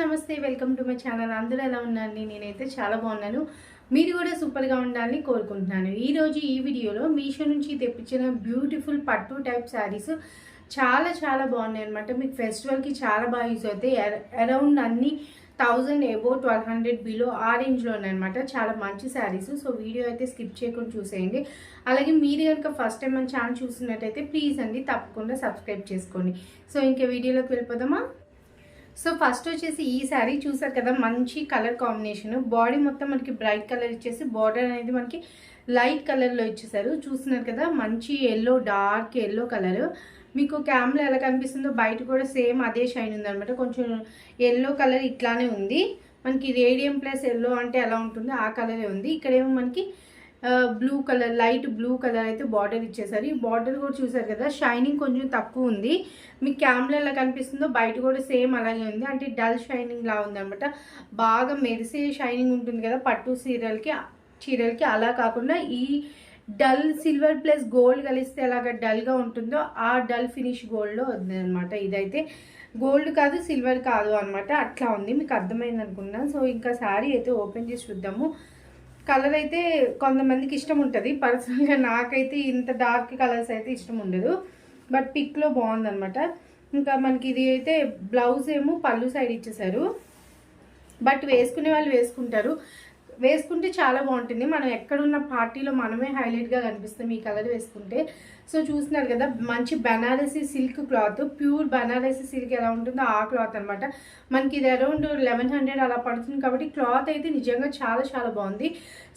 నమస్తే welcome to my channel. అందరూ ఎలా ఉన్నారండి? నేనైతే చాలా బాగున్నాను. మీరు కూడా సూపర్గా ఉండాలని కోరుకుంటున్నాను. ఈరోజు ఈ వీడియోలో మీషో నుంచి తెప్పించిన బ్యూటిఫుల్ పట్టు టైప్ శారీస్ చాలా బాగున్నాయి అనమాట. మీకు ఫెస్టివల్కి చాలా బాగా యూజ్ అవుతాయి. అరౌండ్ అన్ని 1000 ఎబో 1200 బిలో ఆ రేంజ్లో ఉన్నాయన్నమాట. చాలా మంచి శారీస్. సో వీడియో అయితే స్కిప్ చేయకుండా చూసేయండి. అలాగే మీరు కనుక ఫస్ట్ టైం మన ఛానల్ చూస్తున్నట్టయితే ప్లీజ్ అండి తప్పకుండా సబ్స్క్రైబ్ చేసుకోండి. సో ఇంకా వీడియోలోకి వెళ్ళిపోదామా? సో ఫస్ట్ వచ్చేసి ఈ శారీ చూసారు కదా, మంచి కలర్ కాంబినేషన్. బాడీ మొత్తం మనకి బ్రైట్ కలర్ ఇచ్చేసి బార్డర్ అనేది మనకి లైట్ కలర్లో ఇచ్చేసారు. చూస్తున్నారు కదా, మంచి ఎల్లో, డార్క్ ఎల్లో కలర్. మీకు కెమెరా ఎలా కనిపిస్తుందో బయట కూడా సేమ్ అదే షైన్ ఉందన్నమాట. కొంచెం ఎల్లో కలర్ ఇట్లానే ఉంది. మనకి రేడియం ప్లస్ ఎల్లో అంటే ఎలా ఉంటుందో ఆ కలరే ఉంది. ఇక్కడేమో మనకి blue colour, light blue colour అయితే బార్డర్ ఇచ్చేసారు. ఈ బార్డర్ కూడా చూసారు కదా, షైనింగ్ కొంచెం తక్కువ ఉంది. మీకు కెమెరా ఎలా కనిపిస్తుందో బయట కూడా సేమ్ అలాగే ఉంది. అంటే డల్ షైనింగ్ లా ఉందన్నమాట. బాగా మెరిసే షైనింగ్ ఉంటుంది కదా పట్టు చీరలకి, అలా కాకుండా ఈ డల్ సిల్వర్ ప్లస్ గోల్డ్ కలిస్తే ఎలాగ డల్గా ఉంటుందో ఆ డల్ ఫినిష్ గోల్డ్లో ఉంది అనమాట. ఇదైతే గోల్డ్ కాదు, సిల్వర్ కాదు అనమాట. అట్లా ఉంది. మీకు అర్థమైంది అనుకున్నాను. సో ఇంకా శారీ అయితే ఓపెన్ చేసి చూద్దాము. కలర్ అయితే కొంతమందికి ఇష్టం ఉంటుంది. పర్సనల్గా నాకైతే ఇంత డార్క్ కలర్స్ అయితే ఇష్టం ఉండదు. బట్ పిక్లో బాగుందనమాట. ఇంకా మనకి ఇది అయితే బ్లౌజ్ ఏమో పళ్ళు సైడ్ ఇచ్చేసారు. బట్ వేసుకునే వాళ్ళు వేసుకుంటే చాలా బాగుంటుంది. మనం ఎక్కడున్న పార్టీలో మనమే హైలైట్గా కనిపిస్తాం ఈ కలర్ వేసుకుంటే. సో చూస్తున్నారు కదా, మంచి Banarasi silk cloth, pure Banarasi silk ఎలా ఉంటుందో ఆ క్లాత్ అనమాట. మనకి ఇది అరౌండ్ 1100 అలా పడుతుంది. కాబట్టి క్లాత్ అయితే నిజంగా చాలా బాగుంది.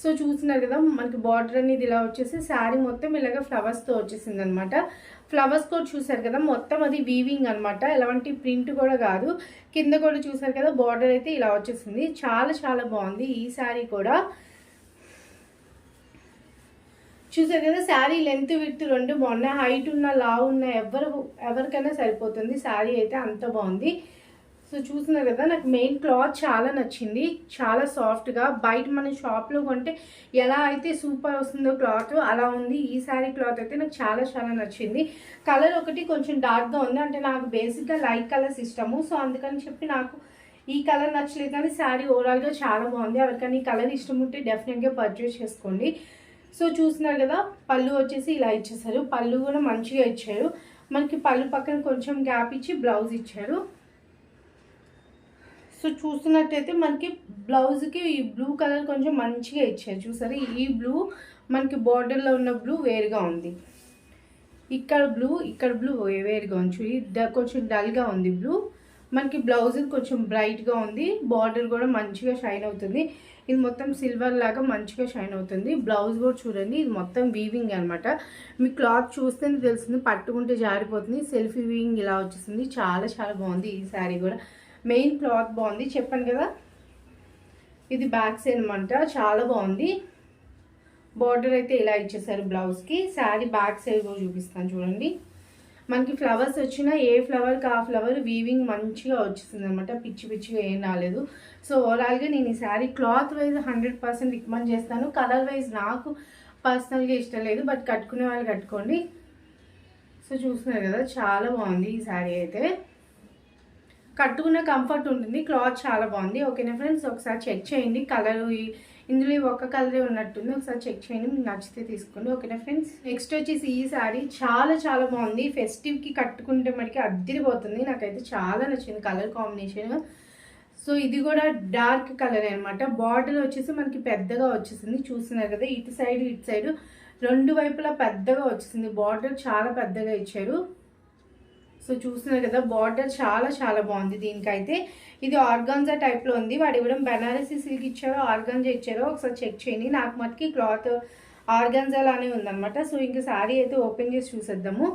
సో చూస్తున్నారు కదా, మనకి బార్డర్ అనేది ఇలా వచ్చేసి శారీ మొత్తం ఇలాగ ఫ్లవర్స్తో వచ్చేసింది అనమాట. ఫ్లవర్స్ కూడా చూసారు కదా, మొత్తం అది వీవింగ్ అనమాట. ఎలాంటి ప్రింట్ కూడా కాదు. కింద కూడా చూసారు కదా, బార్డర్ అయితే ఇలా వచ్చేసింది. చాలా బాగుంది ఈ శారీ కూడా. చూసారు కదా, శారీ లెంత్ విడ్త్ రెండు బాగున్నాయి. హైట్ ఉన్న లావు ఉన్న ఎవరికైనా సరిపోతుంది. శారీ అయితే అంత బాగుంది. సో చూస్తున్నారు కదా, నాకు మెయిన్ క్లాత్ చాలా నచ్చింది. చాలా సాఫ్ట్గా, బయట మన షాప్లో కొంటే ఎలా అయితే సూపర్ వస్తుందో క్లాత్ అలా ఉంది. ఈ శారీ క్లాత్ అయితే నాకు చాలా నచ్చింది. కలర్ ఒకటి కొంచెం డార్క్గా ఉంది. అంటే నాకు బేసిక్గా లైట్ కలర్స్ ఇష్టము. సో అందుకని చెప్పి నాకు ఈ కలర్ నచ్చలేదు. కానీ శారీ ఓవరాల్గా చాలా బాగుంది. ఎవరికైనా ఈ కలర్ ఇష్టం ఉంటే డెఫినెట్గా పర్చేస్ చేసుకోండి. సో చూస్తున్నారు కదా, పళ్ళు వచ్చేసి ఇలా ఇచ్చేసారు. పళ్ళు కూడా మంచిగా ఇచ్చారు. మనకి పళ్ళు పక్కన కొంచెం గ్యాప్ ఇచ్చి బ్లౌజ్ ఇచ్చారు. సో చూస్తున్నట్టయితే మనకి బ్లౌజ్కి ఈ బ్లూ కలర్ కొంచెం మంచిగా ఇచ్చారు. చూసారు, ఈ బ్లూ మనకి బార్డర్లో ఉన్న బ్లూ వేరుగా ఉంది. ఇక్కడ బ్లూ వేరుగా ఉంది. కొంచెం డల్గా ఉంది బ్లూ. మనకి బ్లౌజ్ కొంచెం బ్రైట్గా ఉంది. బార్డర్ కూడా మంచిగా షైన్ అవుతుంది. ఇది మొత్తం సిల్వర్ లాగా మంచిగా షైన్ అవుతుంది. బ్లౌజ్ కూడా చూడండి, ఇది మొత్తం వీవింగ్ అనమాట. మీ క్లాత్ చూస్తేనే తెలుస్తుంది, పట్టుకుంటే జారిపోతుంది. సెల్ఫ్ వీవింగ్ ఇలా వచ్చేసింది. చాలా బాగుంది ఈ శారీ కూడా. మెయిన్ క్లాత్ బాగుంది, చెప్పాను కదా. ఇది బ్యాక్ సైడ్ అనమాట. చాలా బాగుంది. బార్డర్ అయితే ఇలా ఇచ్చేసారు బ్లౌజ్కి. శారీ బ్యాక్ సైడ్ కూడా చూపిస్తాను చూడండి. మనకి ఫ్లవర్స్ వచ్చినా ఏ ఫ్లవర్కి ఆ ఫ్లవర్ వీవింగ్ మంచిగా వచ్చేసింది అనమాట. పిచ్చిగా ఏం రాలేదు. సో ఓవరాల్గా నేను ఈ శారీ క్లాత్ వైజ్ 100% రికమెండ్ చేస్తాను. కలర్ వైజ్ నాకు పర్సనల్గా ఇష్టం లేదు, బట్ కట్టుకునే వాళ్ళు కట్టుకోండి. సో చూస్తున్నారు కదా, చాలా బాగుంది ఈ శారీ అయితే. కట్టుకున్న కంఫర్ట్ ఉంటుంది. క్లాత్ చాలా బాగుంది. ఓకేనా ఫ్రెండ్స్, ఒకసారి చెక్ చేయండి. కలర్ ఇందులో ఒక్క కలరే ఉన్నట్టుంది. ఒకసారి చెక్ చేయండి, మీకు నచ్చితే తీసుకోండి. ఓకేనా ఫ్రెండ్స్. నెక్స్ట్ వచ్చేసి ఈ శారీ చాలా బాగుంది. ఫెస్టివ్కి కట్టుకుంటే మనకి అద్దరిపోతుంది. నాకైతే చాలా నచ్చింది కలర్ కాంబినేషన్. సో ఇది కూడా డార్క్ కలర్ అనమాట. బార్డర్ వచ్చేసి మనకి పెద్దగా వచ్చేసింది. చూస్తున్నారు కదా, ఇటు సైడ్ రెండు వైపులా పెద్దగా వచ్చేసింది. బార్డర్ చాలా పెద్దగా ఇచ్చారు. సో చూస్తున్నారు కదా, బార్డర్ చాలా బాగుంది. దీనికైతే ఇది ఆర్గాన్జా టైప్లో ఉంది. వాడు ఇవ్వడం బెనారసీ సిల్క్ ఇచ్చారో ఆర్గాన్జా ఇచ్చారో ఒకసారి చెక్ చేయండి. నాకు మటుకి క్లాత్ ఆర్గాన్జా లానే ఉందన్నమాట. సో ఇంకా శారీ అయితే ఓపెన్ చేసి చూసేద్దాము.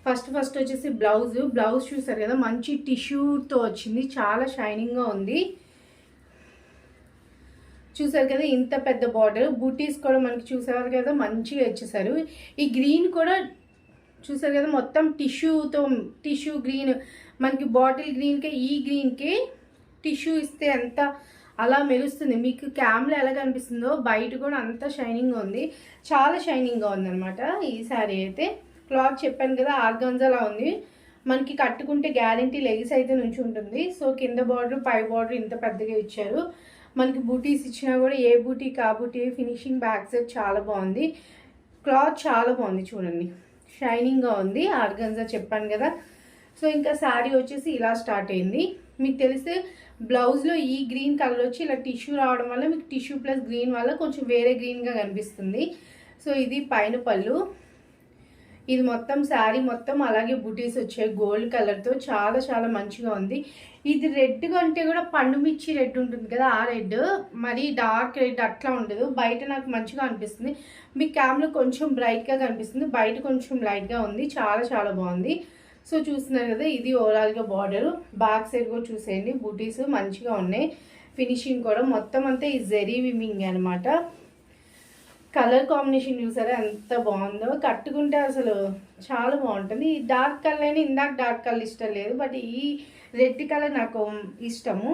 ఫస్ట్ వచ్చేసి బ్లౌజ్ చూసారు కదా, మంచి టిష్యూతో వచ్చింది. చాలా షైనింగ్గా ఉంది. చూసారు కదా, ఇంత పెద్ద బార్డర్. బూటీస్ కూడా మనకి చూసారు కదా మంచిగా ఇచ్చేసారు. ఈ గ్రీన్ కూడా చూసారు కదా, మొత్తం టిష్యూ గ్రీన్. మనకి బాటిల్ గ్రీన్కే ఈ గ్రీన్కి టిష్యూ ఇస్తే ఎంత అలా మెరుస్తుంది. మీకు కెమెరా ఎలా కనిపిస్తుందో బయట కూడా అంత షైనింగ్గా ఉంది. చాలా షైనింగ్గా ఉంది అనమాట ఈ శారీ అయితే. క్లాత్ చెప్పాను కదా, ఆర్గాన్జాలా ఉంది. మనకి కట్టుకుంటే గ్యారంటీ లెగిస్ అయితే నుంచి ఉంటుంది. సో కింద బార్డర్ పై బార్డర్ ఇంత పెద్దగా ఇచ్చారు. మనకి బూటీస్ ఇచ్చినా కూడా ఏ బూటీకి ఆ బూటీ ఫినిషింగ్ బ్యాక్ సైడ్ చాలా బాగుంది. క్లాత్ చాలా బాగుంది చూడండి, షైనింగ్గా ఉంది. ఆర్గన్జా చెప్పాను కదా. సో ఇంకా శారీ వచ్చేసి ఇలా స్టార్ట్ అయింది. మీకు తెలిస్తే బ్లౌజ్లో ఈ గ్రీన్ కలర్ వచ్చి ఇలా టిష్యూ రావడం వల్ల మీకు టిష్యూ ప్లస్ గ్రీన్ వల్ల కొంచెం వేరే గ్రీన్గా కనిపిస్తుంది. సో ఇది పైన పళ్ళు. ఇది మొత్తం శారీ మొత్తం అలాగే బూటీస్ వచ్చాయి గోల్డ్ కలర్తో, చాలా చాలా మంచిగా ఉంది. ఇది రెడ్ అంటే కూడా పండు మిర్చి రెడ్ ఉంటుంది కదా, ఆ రెడ్ మరి డార్క్ రెడ్ అట్లా ఉండదు. బయట నాకు మంచిగా అనిపిస్తుంది, మీ క్యామ్లో కొంచెం బ్రైట్గా కనిపిస్తుంది, బయట కొంచెం లైట్గా ఉంది. చాలా చాలా బాగుంది. సో చూస్తున్నారు కదా, ఇది ఓవరాల్గా బార్డరు. బ్యాక్ సైడ్ కూడా చూసేయండి, బూటీస్ మంచిగా ఉన్నాయి. ఫినిషింగ్ కూడా మొత్తం అంతా ఈ జెరీ విమింగ్ అనమాట. కలర్ కాంబినేషన్ చూసారా ఎంత బాగుందో, కట్టుకుంటే అసలు చాలా బాగుంటుంది. ఈ డార్క్ కలర్ అయినా ఇందాక డార్క్ కలర్ ఇష్టం లేదు, బట్ ఈ రెడ్ కలర్ నాకు ఇష్టము.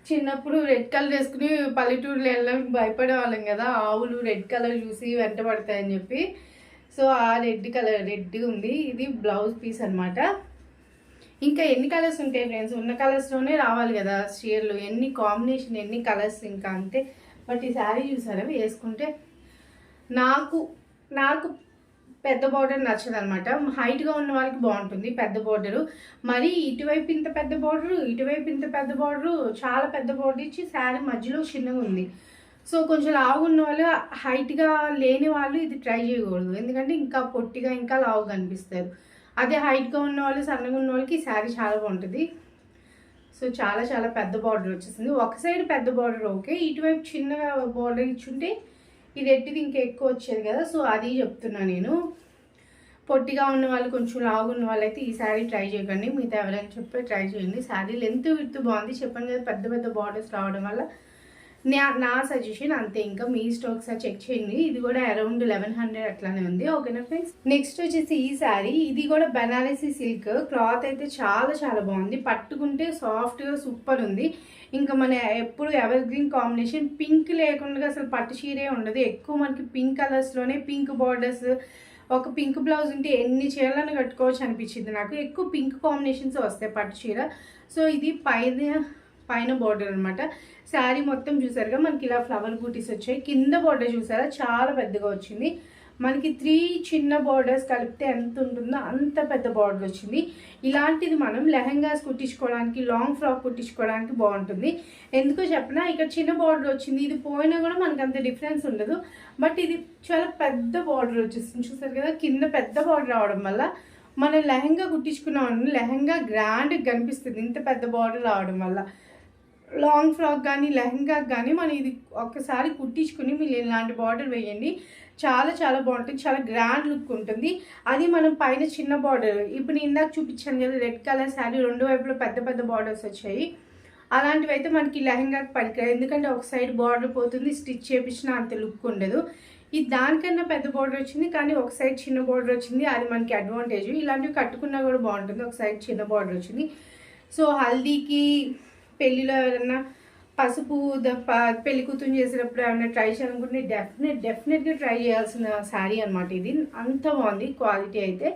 చిన్నప్పుడు రెడ్ కలర్ వేసుకుని పల్లెటూరులో వెళ్ళడానికి భయపడేవాళ్ళం కదా, ఆవులు రెడ్ కలర్ చూసి వెంట పడతాయని చెప్పి. సో ఆ రెడ్ కలర్ రెడ్ ఉంది. ఇది బ్లౌజ్ పీస్ అనమాట. ఇంకా ఎన్ని కలర్స్ ఉంటాయి ఫ్రెండ్స్, ఉన్న కలర్స్లోనే రావాలి కదా చీరలు, ఎన్ని కాంబినేషన్ ఎన్ని కలర్స్ ఇంకా అంతే. బట్ ఈ శారీ చూసారా వేసుకుంటే నాకు పెద్ద బార్డర్ నచ్చదు అనమాట. హైట్గా ఉన్న వాళ్ళకి బాగుంటుంది పెద్ద బార్డరు. మరి ఇటువైపు ఇంత పెద్ద బార్డరు, ఇటువైపు ఇంత పెద్ద బార్డరు, చాలా పెద్ద బార్డర్ ఇచ్చి శారీ మధ్యలో చిన్నగా ఉంది. సో కొంచెం లావుగా ఉన్న వాళ్ళు, హైట్గా లేని వాళ్ళు ఇది ట్రై చేయకూడదు, ఎందుకంటే ఇంకా పొట్టిగా ఇంకా లావుగా కనిపిస్తారు. అదే హైట్గా ఉన్న వాళ్ళు సన్నగా ఉన్న వాళ్ళకి ఈ శారీ చాలా బాగుంటుంది. సో చాలా చాలా పెద్ద బార్డర్ వచ్చేసింది. ఒక సైడ్ పెద్ద బార్డర్ ఓకే, ఇటువైపు చిన్నగా బార్డర్ ఇచ్చుంటే ఈ రెడ్ది ఇంకా ఎక్కువ వచ్చేది కదా. సో అది చెప్తున్నా నేను. పొట్టిగా ఉన్న వాళ్ళు, కొంచెం లావుగా ఉన్న వాళ్ళు అయితే ఈ శారీ ట్రై చేయకండి, మిగతా ఎవరైనా చెప్పి ట్రై చేయండి. శారీ లెంత్ విడ్త్ బాగుంది, చెప్పాను కదా పెద్ద పెద్ద బార్డర్స్ రావడం వల్ల. నా సజెషన్ అంతే, ఇంకా మీ స్టాక్ ఒకసారి చెక్ చేయండి. ఇది కూడా అరౌండ్ 1100 అట్లానే ఉంది. ఓకేనా ఫ్రెండ్స్. నెక్స్ట్ వచ్చేసి ఈ శారీ, ఇది కూడా బెనారసీ సిల్క్. క్లాత్ అయితే చాలా చాలా బాగుంది, పట్టుకుంటే సాఫ్ట్గా సూపర్ ఉంది. ఇంకా మన ఎప్పుడు ఎవర్ గ్రీన్ కాంబినేషన్, పింక్ లేకుండా అసలు పట్టు చీరే ఉండదు. ఎక్కువ మనకి పింక్ కలర్స్లోనే పింక్ బార్డర్స్, ఒక పింక్ బ్లౌజ్ ఉంటే ఎన్ని చీరలను కట్టుకోవచ్చు అనిపించింది నాకు. ఎక్కువ పింక్ కాంబినేషన్స్ వస్తాయి పట్టు చీర. సో ఇది పైన బార్డర్ అనమాట. శారీ మొత్తం చూసారుగా మనకి ఇలా ఫ్లవర్ బూటీస్ వచ్చాయి. కింద బార్డర్ చూసారా చాలా పెద్దగా వచ్చింది. మనకి 3 చిన్న బార్డర్స్ కలిపితే ఎంత ఉంటుందో అంత పెద్ద బార్డర్ వచ్చింది. ఇలాంటిది మనం లెహంగాస్ కుట్టించుకోవడానికి, లాంగ్ ఫ్రాక్ కుట్టించుకోవడానికి బాగుంటుంది. ఎందుకో చెప్పినా, ఇక్కడ చిన్న బార్డర్ వచ్చింది, ఇది పోయినా కూడా మనకు అంత డిఫరెన్స్ ఉండదు. బట్ ఇది చాలా పెద్ద బార్డర్ వచ్చేస్తుంది చూసారు కదా. కింద పెద్ద బార్డర్ రావడం వల్ల మనం లెహంగా కుట్టించుకున్నామని లెహంగా గ్రాండ్గా కనిపిస్తుంది, ఇంత పెద్ద బార్డర్ రావడం వల్ల. లాంగ్ ఫ్రాక్ కానీ లెహంగాకి కానీ మనం ఇది ఒక్కసారి కుట్టించుకుని మీరు ఇలాంటి బార్డర్ వేయండి, చాలా చాలా బాగుంటుంది, చాలా గ్రాండ్ లుక్ ఉంటుంది. అది మనం పైన చిన్న బార్డర్, ఇప్పుడు నేను ఇందాక చూపించాను కదా రెడ్ కలర్ శారీ, రెండు వైపులో పెద్ద పెద్ద బార్డర్స్ వచ్చాయి. అలాంటివి అయితే మనకి లెహంగాకి పనికిరాదు, ఎందుకంటే ఒక సైడ్ బార్డర్ పోతుంది, స్టిచ్ చేపించినా అంత లుక్ ఉండదు. ఇది దానికన్నా పెద్ద బార్డర్ వచ్చింది, కానీ ఒక సైడ్ చిన్న బార్డర్ వచ్చింది, అది మనకి అడ్వాంటేజ్. ఇలాంటివి కట్టుకున్నా కూడా బాగుంటుంది, ఒక సైడ్ చిన్న బార్డర్ వచ్చింది. సో హల్దీకి, పెళ్ళిలో ఎవరైనా పసుపు పెళ్లి కూతురు చేసేటప్పుడు ఏమైనా ట్రై చేయాలనుకుంటే డెఫినెట్గా ట్రై చేయాల్సిన శారీ అనమాట ఇది. అంత బాగుంది క్వాలిటీ అయితే.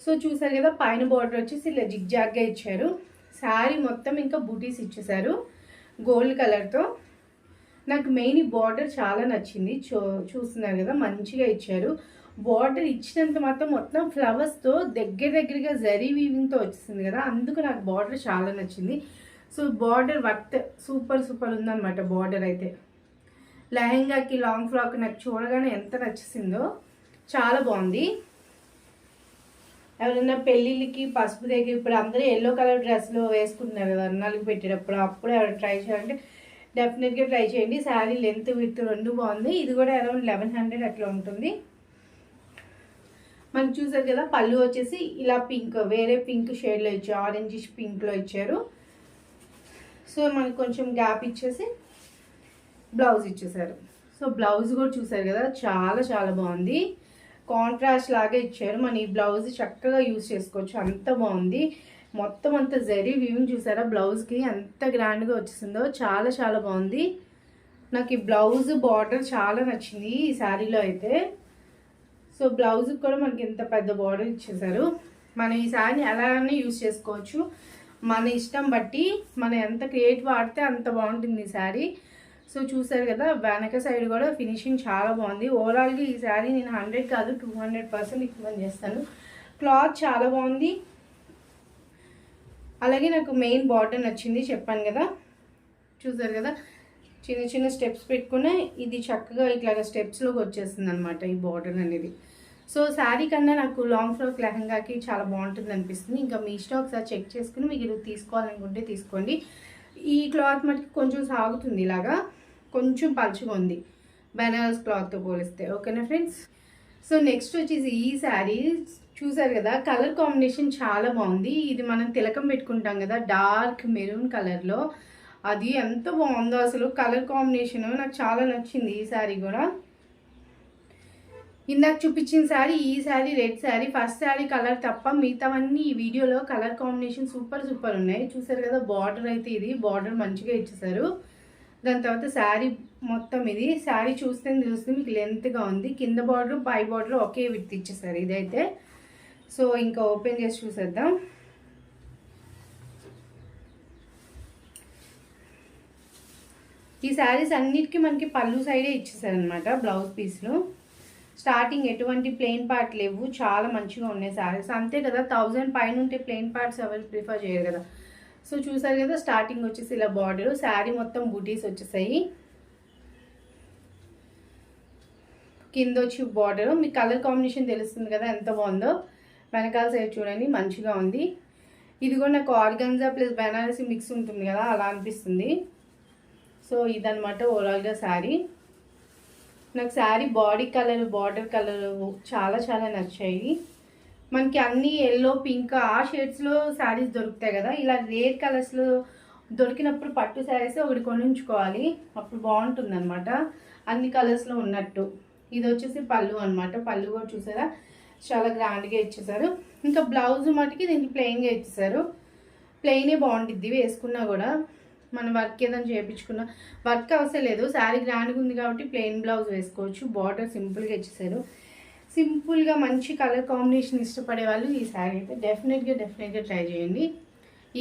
సో చూసారు కదా, పైన బార్డర్ వచ్చేసి ఇలా జిగ్జాగ్గా ఇచ్చారు. శారీ మొత్తం ఇంకా బూటీస్ ఇచ్చేసారు గోల్డ్ కలర్తో. నాకు మెయిన్ ఈ బార్డర్ చాలా నచ్చింది. చూస్తున్నారు కదా మంచిగా ఇచ్చారు. బార్డర్ ఇచ్చినంత మాత్రం మొత్తం ఫ్లవర్స్తో దగ్గరగా జరీ వీవింగ్తో వచ్చేసింది కదా, అందుకు నాకు బార్డర్ చాలా నచ్చింది. సో బార్డర్ వర్త్, సూపర్ ఉందన్నమాట బార్డర్ అయితే. లెహంగాకి, లాంగ్ ఫ్రాక్ నాకు చూడగానే ఎంత నచ్చేసిందో, చాలా బాగుంది. ఎవరైనా పెళ్ళిళ్ళకి పసుపు దగ్గర, ఇప్పుడు అందరూ ఎల్లో కలర్ డ్రెస్లో వేసుకుంటున్నారు కదా అన్నాళ్ళకి పెట్టేటప్పుడు, అప్పుడు ఎవరైనా ట్రై చేయాలంటే డెఫినెట్గా ట్రై చేయండి. శారీ లెంత్ విత్ రెండు బాగుంది. ఇది కూడా అరౌండ్ 1100 అట్లా ఉంటుంది. మనకు చూసారు కదా, పళ్ళు వచ్చేసి ఇలా పింక్, వేరే పింక్ షేడ్లో ఇచ్చారు, ఆరెంజిష్ పింక్లో ఇచ్చారు. సో మనకు కొంచెం గ్యాప్ ఇచ్చేసి బ్లౌజ్ ఇచ్చేసారు. సో బ్లౌజ్ కూడా చూసారు కదా, చాలా చాలా బాగుంది. కాంట్రాస్ట్ లాగా ఇచ్చారు. మన ఈ బ్లౌజ్ చక్కగా యూజ్ చేసుకోవచ్చు, అంత బాగుంది. మొత్తం అంతా జరీ వీవింగ్ చూసారా బ్లౌజ్కి, ఎంత గ్రాండ్గా వచ్చేసిందో, చాలా చాలా బాగుంది. నాకు ఈ బ్లౌజ్ బార్డర్ చాలా నచ్చింది ఈ శారీలో అయితే. సో బ్లౌజ్కి కూడా మనకి ఎంత పెద్ద బార్డర్ ఇచ్చేసారు. మనం ఈ శారీని అలానే యూజ్ చేసుకోవచ్చు, మన ఇష్టం బట్టి మనం ఎంత క్రియేటివ్ ఆడితే అంత బాగుంటుంది ఈ శారీ. సో చూసారు కదా, వెనక సైడ్ కూడా ఫినిషింగ్ చాలా బాగుంది. ఓవరాల్గా ఈ శారీ నేను 100 కాదు 200% రికమెండ్ చేస్తాను. క్లాత్ చాలా బాగుంది. అలాగే నాకు మెయిన్ బార్డర్ నచ్చింది, చెప్పాను కదా. చూసారు కదా, చిన్న చిన్న స్టెప్స్ పెట్టుకుని ఇది చక్కగా ఇట్లాగా స్టెప్స్లోకి వచ్చేస్తుంది అనమాట ఈ బార్డర్ అనేది. సో శారీ కన్నా నాకు లాంగ్ ఫ్రాక్ లెహంగాకి చాలా బాగుంటుంది అనిపిస్తుంది. ఇంకా మీ ఇష్టం, ఒకసారి చెక్ చేసుకుని మీకు ఇది తీసుకోవాలనుకుంటే తీసుకోండి. ఈ క్లాత్ మటుకు కొంచెం సాగుతుంది, ఇలాగా కొంచెం పలుచగా ఉంది బెనారస్ క్లాత్తో పోలిస్తే. ఓకేనా ఫ్రెండ్స్. సో నెక్స్ట్ వచ్చేసి ఈ శారీ చూసారు కదా, కలర్ కాంబినేషన్ చాలా బాగుంది. ఇది మనం తిలకం పెట్టుకుంటాం కదా డార్క్ మెరూన్ కలర్లో, అది ఎంత బాగుందో అసలు. కలర్ కాంబినేషన్ నాకు చాలా నచ్చింది ఈ శారీ కూడా. ఇందాక చూపించిన శారీ, ఈ sari red sari. First sari colour తప్ప మిగతావన్నీ ఈ వీడియోలో కలర్ కాంబినేషన్ సూపర్ సూపర్ ఉన్నాయి. చూసారు కదా, బార్డర్ అయితే ఇది బార్డర్ మంచిగా ఇచ్చేసారు. దాని తర్వాత శారీ మొత్తం ఇది శారీ చూస్తే మీకు లెంత్గా ఉంది. కింద బార్డర్ పై బార్డర్ ఒకే విత్ ఇచ్చేసారు ఇదైతే. సో ఇంకా ఓపెన్ చేసి చూసేద్దాం. ఈ శారీస్ అన్నిటికీ మనకి పళ్ళు సైడే ఇచ్చేసారనమాట బ్లౌజ్ పీస్లో. స్టార్టింగ్ ఎటువంటి ప్లెయిన్ పార్ట్ లేవు, చాలా మంచిగా ఉన్నాయి శారీస్. అంతే కదా, 1000 పైన ఉంటే ప్లెయిన్ పార్ట్స్ ఎవరు ప్రిఫర్ చేయరు కదా. సో చూసారు కదా, స్టార్టింగ్ వచ్చేసి ఇలా బార్డర్, శారీ మొత్తం బూటీస్ వచ్చేసాయి. కింద వచ్చి బార్డర్, మీ కలర్ కాంబినేషన్ తెలుస్తుంది కదా ఎంత బాగుందో. వెనకాల సైడ్ చూడండి మంచిగా ఉంది. ఇది కూడా నాకు ఆర్గంజా ప్లస్ బెనారసి మిక్స్ ఉంటుంది కదా, అలా అనిపిస్తుంది. సో ఇదనమాట ఓవరాల్గా శారీ. నాకు sari body colour, border colour చాలా చాలా నచ్చాయి. మనకి అన్ని ఎల్లో పింక్ ఆ షేడ్స్లో శారీస్ దొరుకుతాయి కదా, ఇలా రేర్ కలర్స్లో దొరికినప్పుడు పట్టు శారీస్ ఒకటి కొనుంచుకోవాలి, అప్పుడు బాగుంటుంది అనమాట అన్ని కలర్స్లో ఉన్నట్టు. ఇది వచ్చేసి పళ్ళు అనమాట. పళ్ళు కూడా చూసారా చాలా గ్రాండ్గా ఇచ్చేసారు. ఇంకా బ్లౌజ్ మటుకి దీనికి ప్లెయిన్గా ఇచ్చేసారు. ప్లెయినే బాగుంటుంది వేసుకున్నా కూడా. మనం వర్క్ ఏదైనా చేయించుకున్నా వర్క్ అవసరం లేదు, శారీ గ్రాండ్గా ఉంది కాబట్టి ప్లెయిన్ బ్లౌజ్ వేసుకోవచ్చు. బార్డర్ సింపుల్గా ఇచ్చేసారు. సింపుల్గా మంచి కలర్ కాంబినేషన్ ఇష్టపడే వాళ్ళు ఈ శారీ అయితే డెఫినెట్గా ట్రై చేయండి.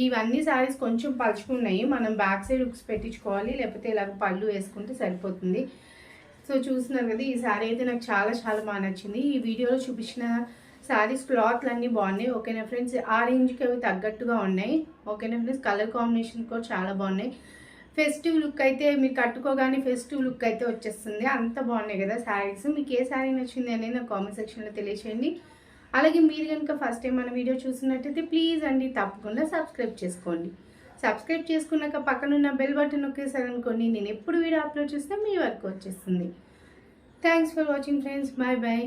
ఇవన్నీ శారీస్ కొంచెం పలుచుకున్నాయి, మనం బ్యాక్ సైడ్ హుక్స్ పెట్టించుకోవాలి, లేకపోతే ఇలాగ పళ్ళు వేసుకుంటే సరిపోతుంది. సో చూస్తున్నారు కదా, ఈ శారీ అయితే నాకు చాలా చాలా బాగా నచ్చింది. ఈ వీడియోలో చూపించిన శారీస్ క్లాత్లు అన్నీ బాగున్నాయి. ఓకేనా ఫ్రెండ్స్, ఆ రేంజ్కి అవి తగ్గట్టుగా ఉన్నాయి. ఓకేనా ఫ్రెండ్స్, కలర్ కాంబినేషన్ కూడా చాలా బాగున్నాయి. ఫెస్టివ్ లుక్ అయితే మీరు కట్టుకోగానే ఫెస్టివ్ లుక్ అయితే వచ్చేస్తుంది, అంత బాగున్నాయి కదా శారీస్. మీకు ఏ శారీ నచ్చింది అనేది నాకు కామెంట్ సెక్షన్లో తెలియచేయండి. అలాగే మీరు కనుక ఫస్ట్ టైం మన వీడియో చూసినట్టయితే ప్లీజ్ అండి తప్పకుండా సబ్స్క్రైబ్ చేసుకోండి. సబ్స్క్రైబ్ చేసుకున్నాక పక్కనున్న బెల్ బటన్ నొక్కేసారు అనుకోండి, నేను ఎప్పుడు వీడియో అప్లోడ్ చేసినా మీ వరకు వచ్చేస్తుంది. Thanks for watching friends, bye bye.